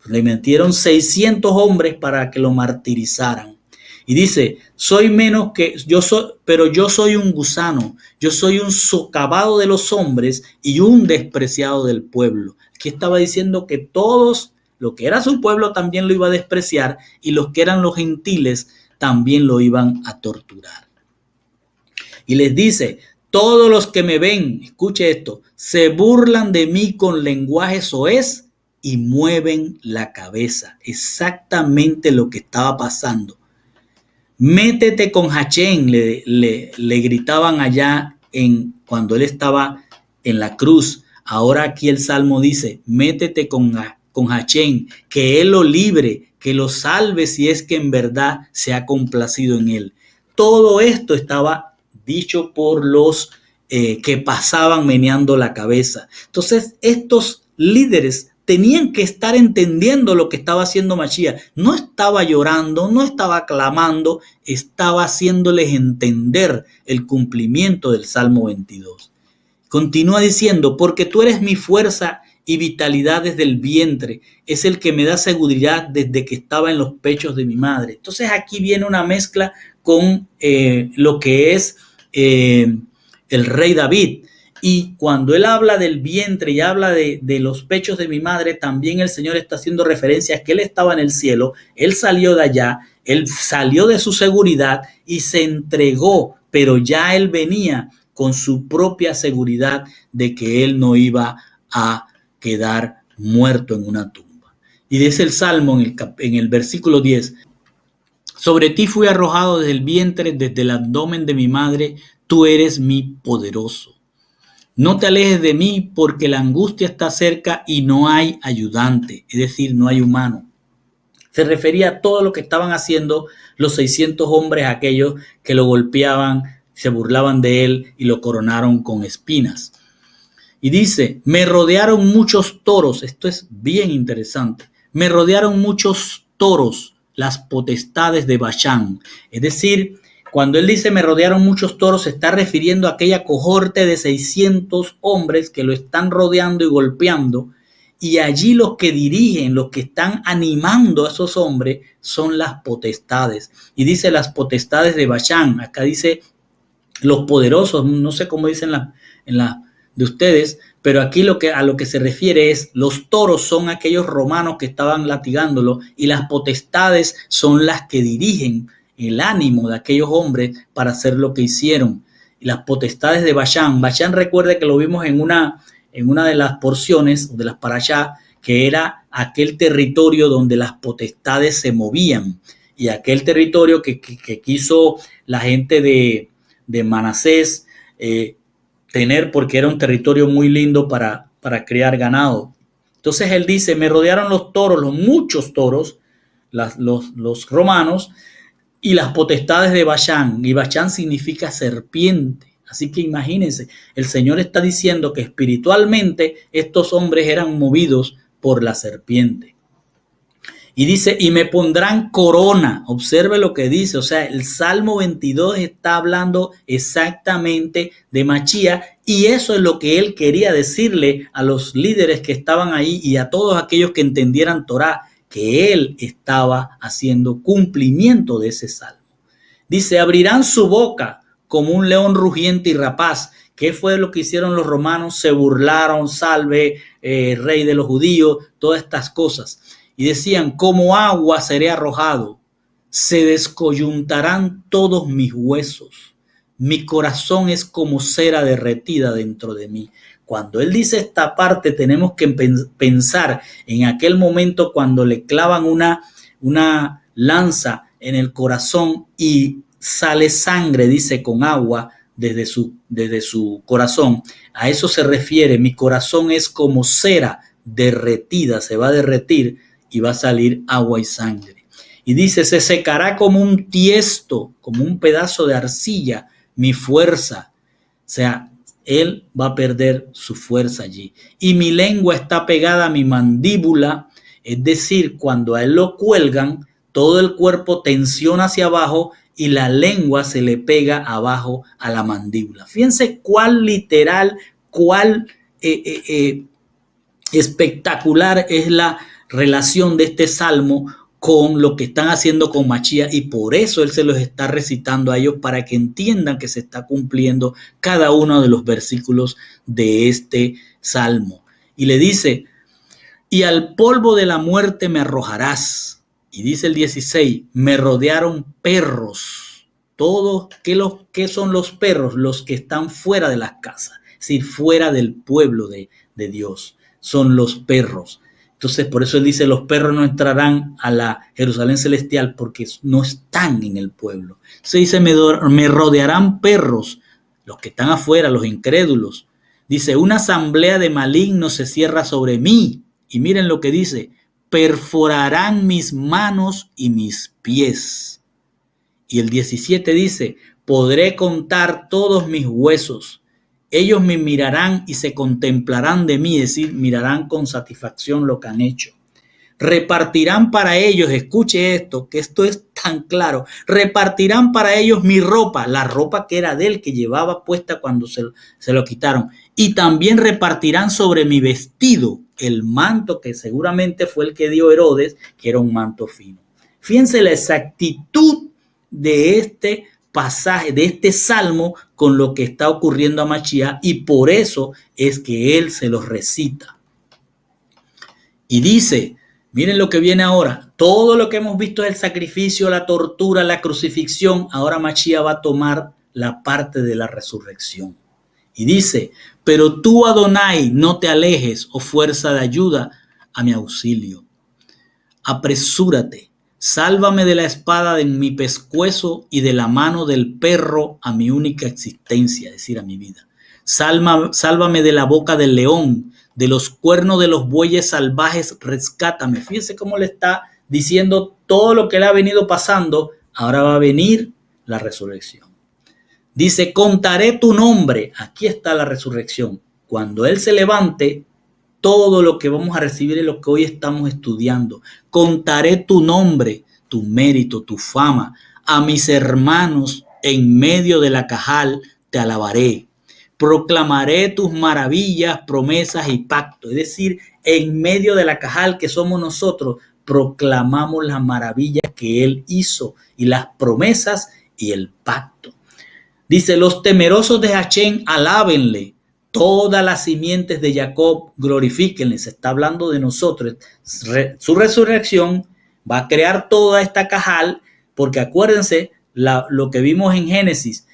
Le metieron 600 hombres para que lo martirizaran. Y dice, soy menos que yo soy, pero yo soy un gusano, yo soy un socavado de los hombres y un despreciado del pueblo. Aquí estaba diciendo que todos, lo que era su pueblo también lo iba a despreciar, y los que eran los gentiles también lo iban a torturar. Y les dice, todos los que me ven, escuche esto, se burlan de mí con lenguaje soez y mueven la cabeza. Exactamente lo que estaba pasando. Métete con Hachén, le gritaban allá cuando él estaba en la cruz. Ahora aquí el Salmo dice, métete con Hachén, que él lo libre, que lo salve si es que en verdad se ha complacido en él. Todo esto estaba dicho por los que pasaban meneando la cabeza. Entonces estos líderes tenían que estar entendiendo lo que estaba haciendo Mashiach. No estaba llorando, no estaba clamando, estaba haciéndoles entender el cumplimiento del Salmo 22. Continúa diciendo, porque tú eres mi fuerza y vitalidad desde el vientre, es el que me da seguridad desde que estaba en los pechos de mi madre. Entonces aquí viene una mezcla con lo que es el rey David. Y cuando él habla del vientre y habla de los pechos de mi madre, también el Señor está haciendo referencia a que él estaba en el cielo, él salió de allá, él salió de su seguridad y se entregó, pero ya él venía con su propia seguridad de que él no iba a quedar muerto en una tumba. Y dice el Salmo en el versículo 10, Sobre ti fui arrojado desde el vientre, desde el abdomen de mi madre, tú eres mi poderoso. No te alejes de mí porque la angustia está cerca y no hay ayudante, es decir, no hay humano. Se refería a todo lo que estaban haciendo los 600 hombres, aquellos que lo golpeaban, se burlaban de él y lo coronaron con espinas. Y dice, me rodearon muchos toros, esto es bien interesante, me rodearon muchos toros, las potestades de Bashán. Es decir, cuando él dice me rodearon muchos toros, se está refiriendo a aquella cohorte de 600 hombres que lo están rodeando y golpeando. Y allí los que dirigen, los que están animando a esos hombres son las potestades. Y dice las potestades de Bashán. Acá dice los poderosos, no sé cómo dicen en la de ustedes, pero aquí a lo que se refiere es los toros son aquellos romanos que estaban latigándolo y las potestades son las que dirigen el ánimo de aquellos hombres para hacer lo que hicieron. Y las potestades de Bashán. Bashán, recuerde que lo vimos en una de las porciones de las parashá, que era aquel territorio donde las potestades se movían y aquel territorio que quiso la gente de Manasés tener, porque era un territorio muy lindo para criar ganado. Entonces él dice, me rodearon los toros, los muchos toros, los romanos, y las potestades de Bashán. Y Bashán significa serpiente. Así que imagínense, el Señor está diciendo que espiritualmente estos hombres eran movidos por la serpiente. Y dice, y me pondrán corona. Observe lo que dice. O sea, el Salmo 22 está hablando exactamente de Machía. Y eso es lo que él quería decirle a los líderes que estaban ahí y a todos aquellos que entendieran Torá, que él estaba haciendo cumplimiento de ese salmo. Dice, abrirán su boca como un león rugiente y rapaz. ¿Qué fue lo que hicieron los romanos? Se burlaron, salve, rey de los judíos, todas estas cosas. Y decían, como agua seré arrojado, se descoyuntarán todos mis huesos. Mi corazón es como cera derretida dentro de mí. Cuando él dice esta parte, tenemos que pensar en aquel momento cuando le clavan una lanza en el corazón y sale sangre, dice, con agua desde su corazón. A eso se refiere, mi corazón es como cera derretida, se va a derretir y va a salir agua y sangre. Y dice, se secará como un tiesto, como un pedazo de arcilla, mi fuerza. O sea, él va a perder su fuerza allí. Y mi lengua está pegada a mi mandíbula, es decir, cuando a él lo cuelgan, todo el cuerpo tensiona hacia abajo y la lengua se le pega abajo a la mandíbula. Fíjense cuál literal, cuál espectacular es la relación de este salmo con lo que están haciendo con Machía, y por eso él se los está recitando a ellos para que entiendan que se está cumpliendo cada uno de los versículos de este salmo. Y le dice, y al polvo de la muerte me arrojarás. Y dice el 16, me rodearon perros. Todos, ¿qué son los perros? Los que están fuera de las casas, es decir, fuera del pueblo de Dios. Son los perros. Entonces, por eso él dice, los perros no entrarán a la Jerusalén celestial porque no están en el pueblo. Entonces dice, me rodearán perros, los que están afuera, los incrédulos. Dice, una asamblea de malignos se cierra sobre mí. Y miren lo que dice, perforarán mis manos y mis pies. Y el 17 dice, podré contar todos mis huesos. Ellos me mirarán y se contemplarán de mí, es decir, mirarán con satisfacción lo que han hecho. Repartirán para ellos, escuche esto, que esto es tan claro, repartirán para ellos mi ropa, la ropa que era de él, que llevaba puesta cuando se lo quitaron. Y también repartirán sobre mi vestido el manto que seguramente fue el que dio Herodes, que era un manto fino. Fíjense la exactitud de este pasaje, de este salmo, con lo que está ocurriendo a Machía, y por eso es que él se los recita. Y dice, miren lo que viene ahora, todo lo que hemos visto es el sacrificio, la tortura, la crucifixión, ahora Machía va a tomar la parte de la resurrección. Y dice, pero tú, Adonai, no te alejes, oh fuerza de ayuda, a mi auxilio. Apresúrate. Sálvame de la espada de mi pescuezo y de la mano del perro a mi única existencia, es decir, a mi vida. Sálvame de la boca del león, de los cuernos de los bueyes salvajes, rescátame. Fíjese cómo le está diciendo todo lo que le ha venido pasando. Ahora va a venir la resurrección. Dice, contaré tu nombre. Aquí está la resurrección. Cuando Él se levante, todo lo que vamos a recibir es lo que hoy estamos estudiando. Contaré tu nombre, tu mérito, tu fama. A mis hermanos en medio de la cajal te alabaré. Proclamaré tus maravillas, promesas y pactos. Es decir, en medio de la cajal que somos nosotros, proclamamos las maravillas que Él hizo y las promesas y el pacto. Dice, los temerosos de Hachén, alábenle. Todas las simientes de Jacob, glorifíquenle. Se está hablando de nosotros. Su resurrección va a crear toda esta cajal, porque acuérdense lo que vimos en Génesis,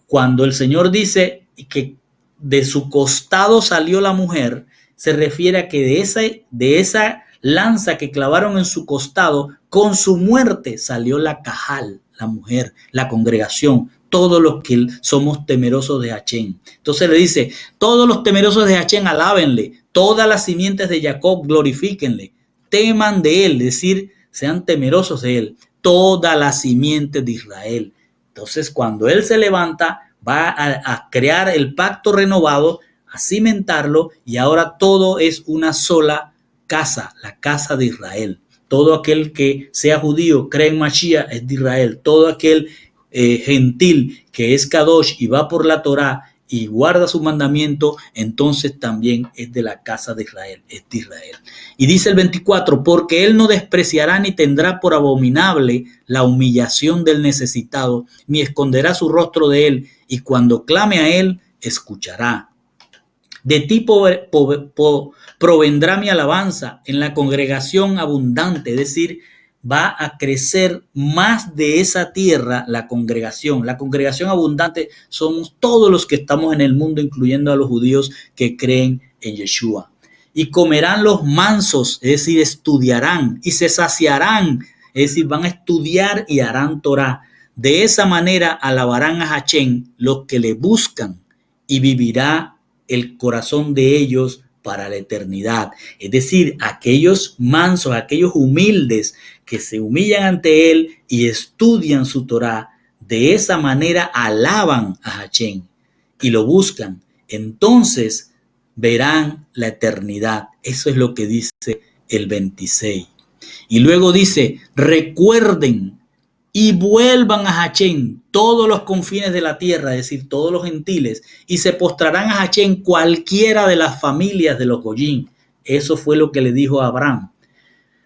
cuando el Señor dice que de su costado salió la mujer, se refiere a que de esa lanza que clavaron en su costado, con su muerte salió la cajal, la mujer, la congregación, todos los que somos temerosos de Hachén. Entonces le dice, todos los temerosos de Hachén, alábenle, todas las simientes de Jacob, glorifíquenle, teman de él, es decir, sean temerosos de él, todas las simientes de Israel. Entonces, cuando él se levanta, va a crear el pacto renovado, a cimentarlo, y ahora todo es una sola casa, la casa de Israel. Todo aquel que sea judío, cree en Mashiach, es de Israel. Todo aquel gentil que es Kadosh y va por la Torá y guarda su mandamiento, entonces también es de la casa de Israel, es de Israel. Y dice el 24, porque él no despreciará ni tendrá por abominable la humillación del necesitado, ni esconderá su rostro de él, y cuando clame a él, escuchará. De ti provendrá mi alabanza en la congregación abundante, es decir, va a crecer más de esa tierra la congregación. La congregación abundante somos todos los que estamos en el mundo, incluyendo a los judíos que creen en Yeshua. Y comerán los mansos, es decir, estudiarán y se saciarán, es decir, van a estudiar y harán Torah. De esa manera alabarán a Hachén los que le buscan y vivirá el corazón de ellos para la eternidad. Es decir, aquellos mansos, aquellos humildes que se humillan ante él y estudian su Torah, de esa manera alaban a Hachén y lo buscan. Entonces verán la eternidad. Eso es lo que dice el 26. Y luego dice, recuerden y vuelvan a Hachén todos los confines de la tierra, es decir, todos los gentiles, y se postrarán a Hachén cualquiera de las familias de los Goyim. Eso fue lo que le dijo a Abraham.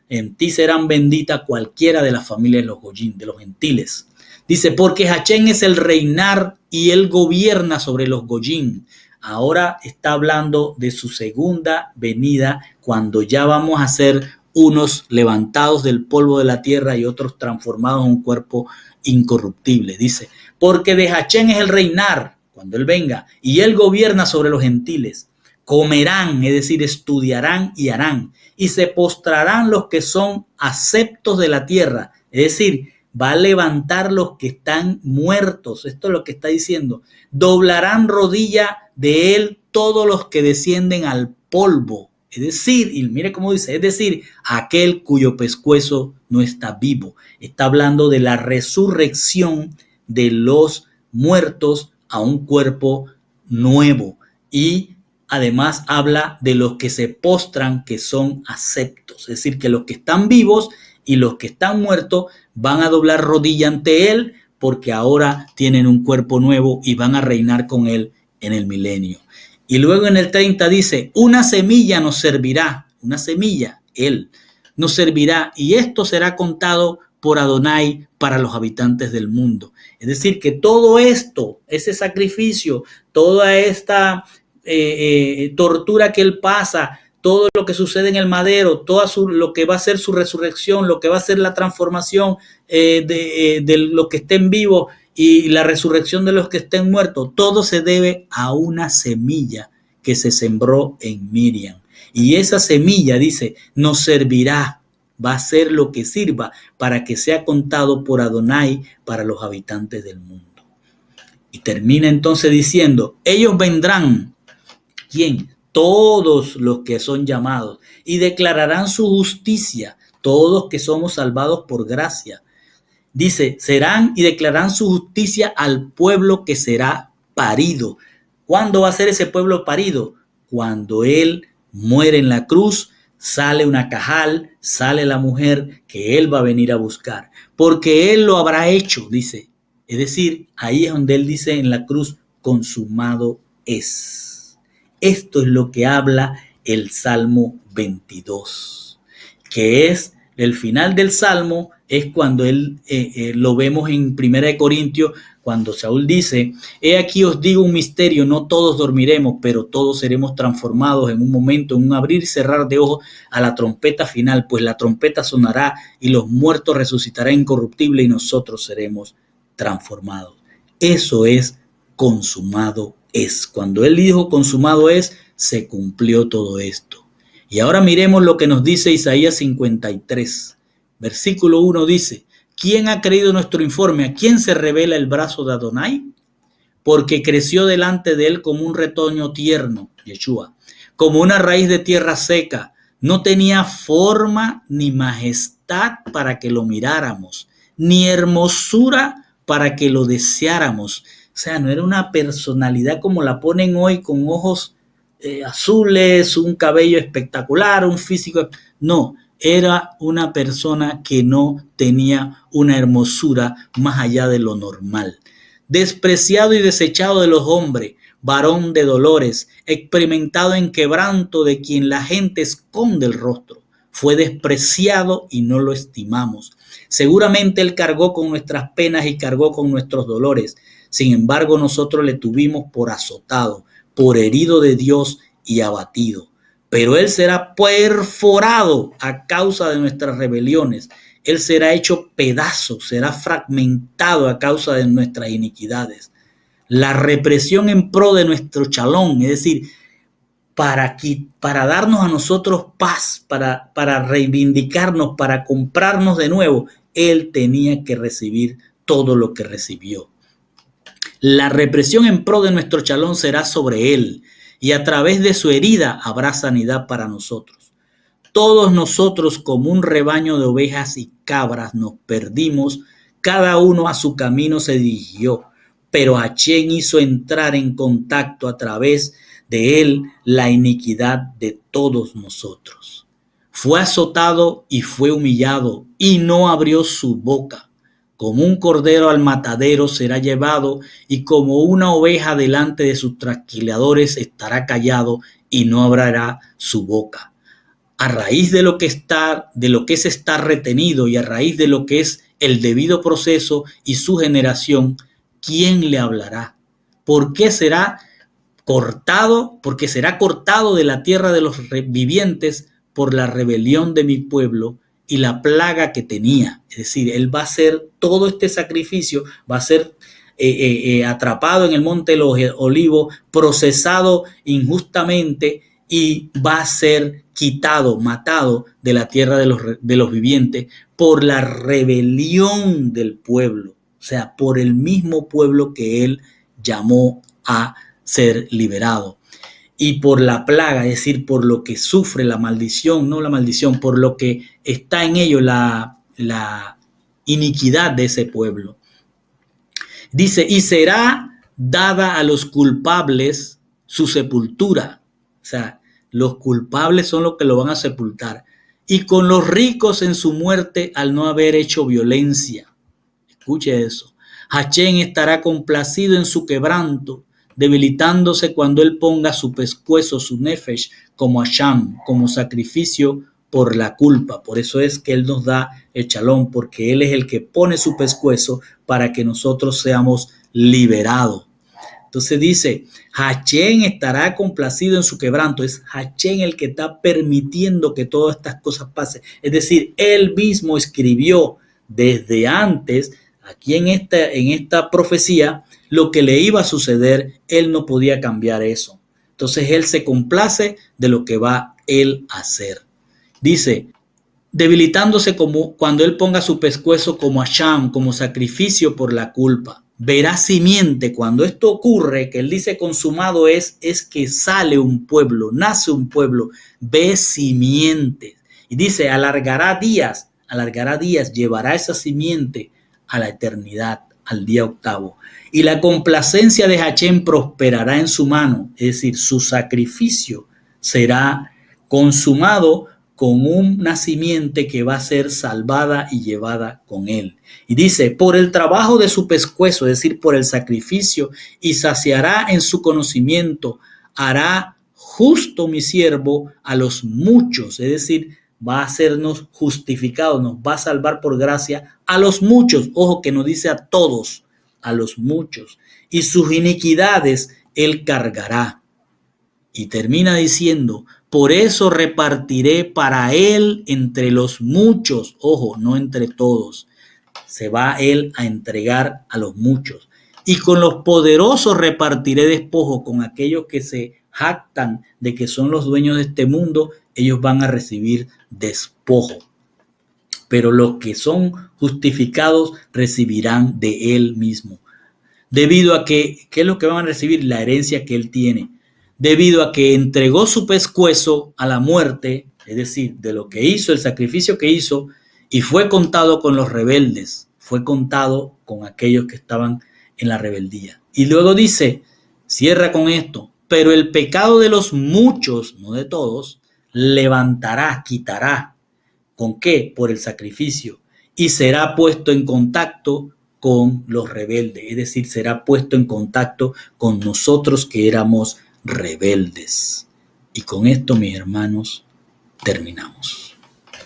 En ti serán benditas cualquiera de las familias de los Goyim, de los gentiles. Dice, porque Hachén es el reinar y él gobierna sobre los Goyim. Ahora está hablando de su segunda venida, cuando ya vamos a ser unos levantados del polvo de la tierra y otros transformados en un cuerpo incorruptible. Dice, porque de Hachén es el reinar, cuando él venga, y él gobierna sobre los gentiles. Comerán, es decir, estudiarán y harán, y se postrarán los que son aceptos de la tierra, es decir, va a levantar los que están muertos. Esto es lo que está diciendo. Doblarán rodilla de él todos los que descienden al polvo. Es decir, y mire cómo dice, es decir, aquel cuyo pescuezo no está vivo. Está hablando de la resurrección de los muertos a un cuerpo nuevo. Y además habla de los que se postran, que son aceptos. Es decir, que los que están vivos y los que están muertos van a doblar rodilla ante él, porque ahora tienen un cuerpo nuevo y van a reinar con él en el milenio. Y luego en el 30 dice, una semilla nos servirá, una semilla, él nos servirá, y esto será contado por Adonai para los habitantes del mundo. Es decir, que todo esto, ese sacrificio, toda esta tortura que él pasa, todo lo que sucede en el madero, lo que va a ser su resurrección, lo que va a ser la transformación de los que estén vivos y la resurrección de los que estén muertos, todo se debe a una semilla que se sembró en Miriam. Y esa semilla, dice, nos servirá. va a ser lo que sirva para que sea contado por Adonai para los habitantes del mundo. Y termina entonces diciendo, ellos vendrán, ¿quién? Todos los que son llamados, y declararán su justicia, todos que somos salvados por gracia. Dice, serán y declararán su justicia al pueblo que será parido. ¿Cuándo va a ser ese pueblo parido? Cuando Él muere en la cruz, sale una cajal, sale la mujer que Él va a venir a buscar, porque Él lo habrá hecho, dice. Es decir, ahí es donde Él dice en la cruz, consumado es. Esto es lo que habla el Salmo 22, que es el final del Salmo, es cuando él lo vemos en 1 Corintios, cuando Saúl dice, he aquí os digo un misterio, no todos dormiremos, pero todos seremos transformados en un momento, en un abrir y cerrar de ojos a la trompeta final, pues la trompeta sonará y los muertos resucitarán incorruptibles y nosotros seremos transformados. Eso es consumado es. Cuando él dijo consumado es, se cumplió todo esto. Y ahora miremos lo que nos dice Isaías 53. Versículo 1 dice, ¿quién ha creído nuestro informe? ¿A quién se revela el brazo de Adonai? Porque creció delante de él como un retoño tierno, Yeshua, como una raíz de tierra seca. No tenía forma ni majestad para que lo miráramos, ni hermosura para que lo deseáramos. O sea, no era una personalidad como la ponen hoy con ojos azules, un cabello espectacular, un físico. No, era una persona que no tenía una hermosura más allá de lo normal. Despreciado y desechado de los hombres, varón de dolores, experimentado en quebranto, de quien la gente esconde el rostro. Fue despreciado y no lo estimamos. Seguramente él cargó con nuestras penas y cargó con nuestros dolores. Sin embargo, nosotros le tuvimos por azotado, por herido de Dios y abatido. Pero él será perforado a causa de nuestras rebeliones. Él será hecho pedazos, será fragmentado a causa de nuestras iniquidades. La represión en pro de nuestro chalón, es decir, para darnos a nosotros paz, para reivindicarnos, para comprarnos de nuevo, él tenía que recibir todo lo que recibió. La represión en pro de nuestro chalón será sobre él, y a través de su herida habrá sanidad para nosotros. Todos nosotros como un rebaño de ovejas y cabras nos perdimos, cada uno a su camino se dirigió, pero Hachén hizo entrar en contacto a través de él la iniquidad de todos nosotros. Fue azotado y fue humillado y no abrió su boca. Como un cordero al matadero será llevado y como una oveja delante de sus trasquiladores estará callado y no abrirá su boca. A raíz de lo que es estar retenido y a raíz de lo que es el debido proceso y su generación, ¿quién le hablará? ¿Por qué será cortado? Porque será cortado de la tierra de los vivientes por la rebelión de mi pueblo y la plaga que tenía. Es decir, él va a hacer todo este sacrificio, va a ser atrapado en el monte de los olivos, procesado injustamente y va a ser quitado, matado de la tierra de los vivientes por la rebelión del pueblo, o sea, por el mismo pueblo que él llamó a ser liberado. Y por la plaga, es decir, por lo que sufre la maldición, no la maldición, por lo que está en ello la iniquidad de ese pueblo. Dice, y será dada a los culpables su sepultura. O sea, los culpables son los que lo van a sepultar. Y con los ricos en su muerte al no haber hecho violencia. Escuche eso. Hachén estará complacido en su quebranto, debilitándose cuando él ponga su pescuezo, su nefesh, como asham, como sacrificio por la culpa. Por eso es que él nos da el chalón, porque él es el que pone su pescuezo para que nosotros seamos liberados. Entonces dice, Hachén estará complacido en su quebranto. Es Hachén el que está permitiendo que todas estas cosas pasen. Es decir, él mismo escribió desde antes, aquí en esta profecía, lo que le iba a suceder. Él no podía cambiar eso. Entonces él se complace de lo que va él a hacer. Dice, debilitándose como cuando él ponga su pescuezo como asham, como sacrificio por la culpa. Verá simiente. Cuando esto ocurre, que él dice consumado es que sale un pueblo, nace un pueblo, ve simiente. Y dice, alargará días, llevará esa simiente a la eternidad, al día octavo. Y la complacencia de Hachem prosperará en su mano, es decir, su sacrificio será consumado con un nacimiento que va a ser salvada y llevada con él. Y dice, por el trabajo de su pescuezo, es decir, por el sacrificio, y saciará en su conocimiento, hará justo mi siervo a los muchos, es decir, va a hacernos justificados, nos va a salvar por gracia a los muchos, ojo que no dice a todos, a los muchos, y sus iniquidades él cargará. Y termina diciendo, por eso repartiré para él entre los muchos, ojo, no entre todos, se va él a entregar a los muchos. Y con los poderosos repartiré despojo, con aquellos que se jactan de que son los dueños de este mundo, ellos van a recibir despojo. Pero los que son justificados recibirán de él mismo. Debido a que, ¿qué es lo que van a recibir? La herencia que él tiene. Debido a que entregó su pescuezo a la muerte, es decir, de lo que hizo, el sacrificio que hizo, y fue contado con los rebeldes, fue contado con aquellos que estaban en la rebeldía. Y luego dice, cierra con esto, pero el pecado de los muchos, no de todos, levantará, quitará. ¿Con qué? Por el sacrificio. Y será puesto en contacto con los rebeldes, es decir, será puesto en contacto con nosotros que éramos rebeldes. Y con esto, mis hermanos, terminamos.